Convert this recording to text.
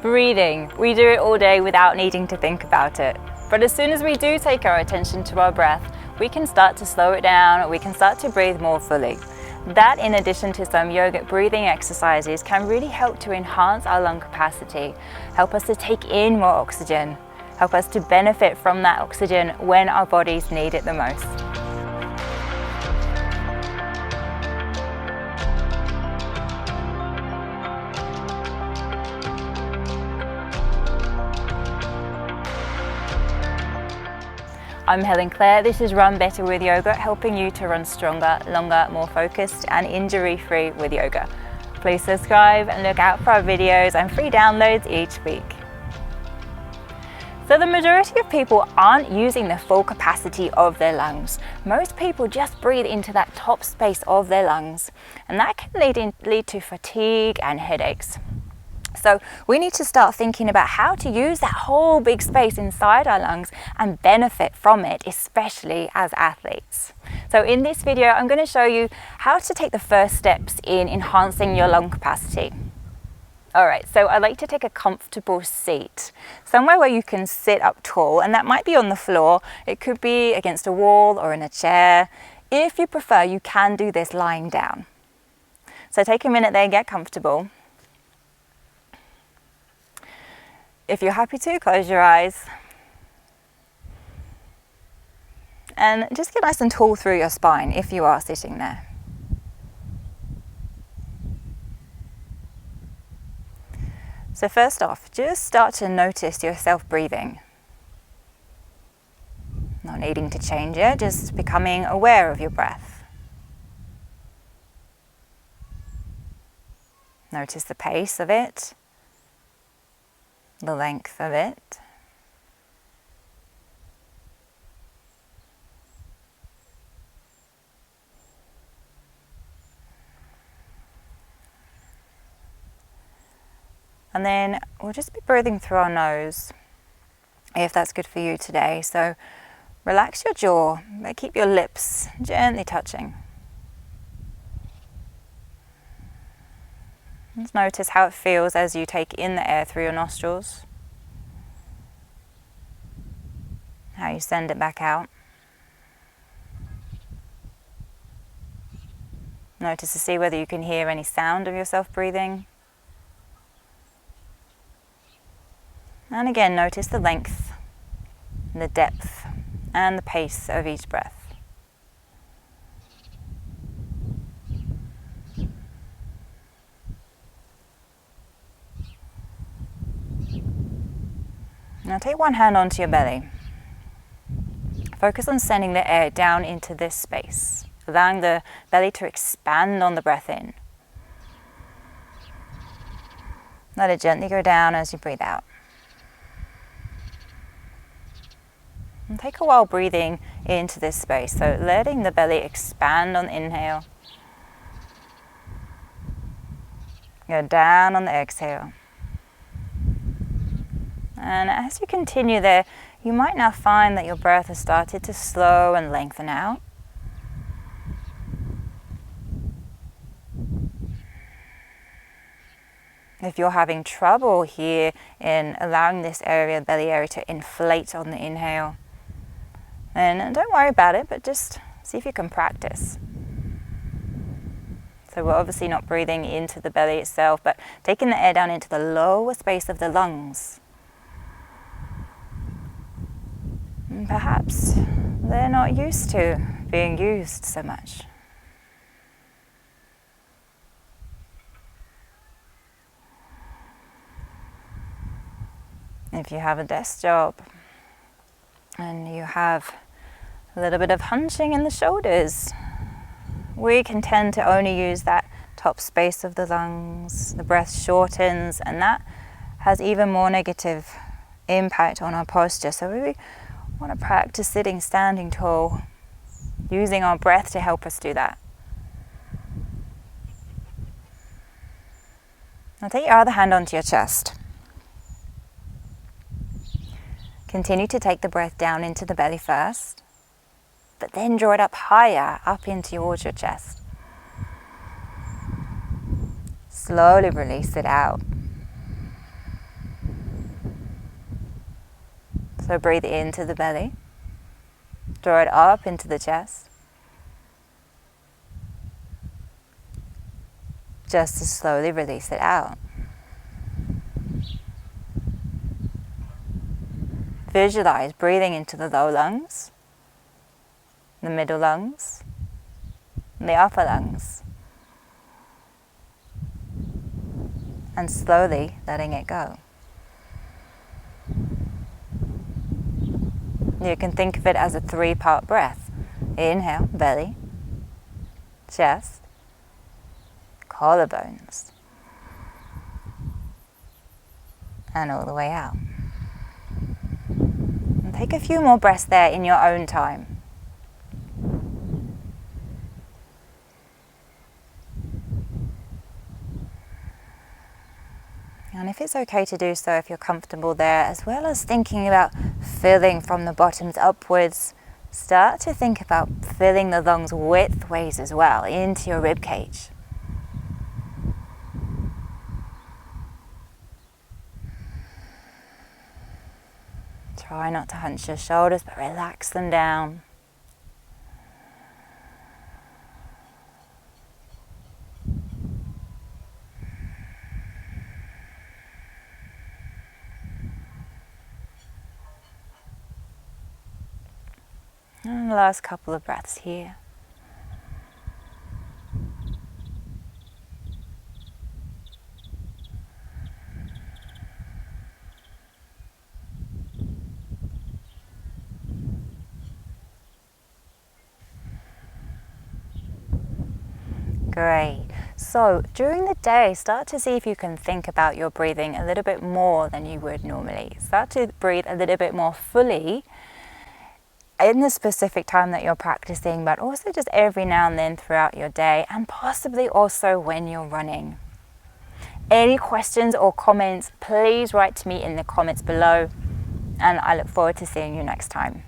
Breathing. We do it all day without needing to think about it. But as soon as we do take our attention to our breath, we can start to slow it down, we can start to breathe more fully. That, in addition to some yogic breathing exercises, can really help to enhance our lung capacity, help us to take in more oxygen, help us to benefit from that oxygen when our bodies need it the most. I'm Helen Claire, this is Run Better with Yoga, helping you to run stronger, longer, more focused and injury-free with yoga. Please subscribe and look out for our videos and free downloads each week. So the majority of people aren't using the full capacity of their lungs. Most people just breathe into that top space of their lungs, and that can lead to fatigue and headaches. So we need to start thinking about how to use that whole big space inside our lungs and benefit from it, especially as athletes. So in this video, I'm going to show you how to take the first steps in enhancing your lung capacity. All right, so I like to take a comfortable seat, somewhere where you can sit up tall, and that might be on the floor. It could be against a wall or in a chair. If you prefer, you can do this lying down. So take a minute there, get comfortable. If you're happy to, close your eyes. And just get nice and tall through your spine if you are sitting there. So first off, just start to notice yourself breathing. Not needing to change it, just becoming aware of your breath. Notice the pace of it, the length of it. And then we'll just be breathing through our nose, if that's good for you today. So relax your jaw, but keep your lips gently touching. Just notice how it feels as you take in the air through your nostrils, how you send it back out. Notice to see whether you can hear any sound of yourself breathing. And again, notice the length, the depth, and the pace of each breath. Now take one hand onto your belly. Focus on sending the air down into this space, allowing the belly to expand on the breath in. Let it gently go down as you breathe out. And take a while breathing into this space, so letting the belly expand on the inhale. Go down on the exhale. And as you continue there, you might now find that your breath has started to slow and lengthen out. If you're having trouble here in allowing this area, belly area, to inflate on the inhale, then don't worry about it, but just see if you can practice. So we're obviously not breathing into the belly itself, but taking the air down into the lower space of the lungs. And perhaps they're not used to being used so much. If you have a desk job and you have a little bit of hunching in the shoulders, we can tend to only use that top space of the lungs. The breath shortens, and that has even more negative impact on our posture. So we want to practice sitting, standing tall, using our breath to help us do that. Now take your other hand onto your chest. Continue to take the breath down into the belly first, but then draw it up higher, up in towards your chest. Slowly release it out. So breathe into the belly, draw it up into the chest, just to slowly release it out. Visualize breathing into the low lungs, the middle lungs, and the upper lungs, and slowly letting it go. You can think of it as a 3-part breath. Inhale, belly, chest, collarbones, and all the way out. And take a few more breaths there in your own time. And if it's okay to do so, if you're comfortable there, as well as thinking about filling from the bottoms upwards, start to think about filling the lungs widthways as well into your ribcage. Try not to hunch your shoulders, but relax them down. And the last couple of breaths here. Great. So during the day, start to see if you can think about your breathing a little bit more than you would normally. Start to breathe a little bit more fully in the specific time that you're practicing, but also just every now and then throughout your day, and possibly also when you're running. Any questions or comments, please write to me in the comments below, and I look forward to seeing you next time.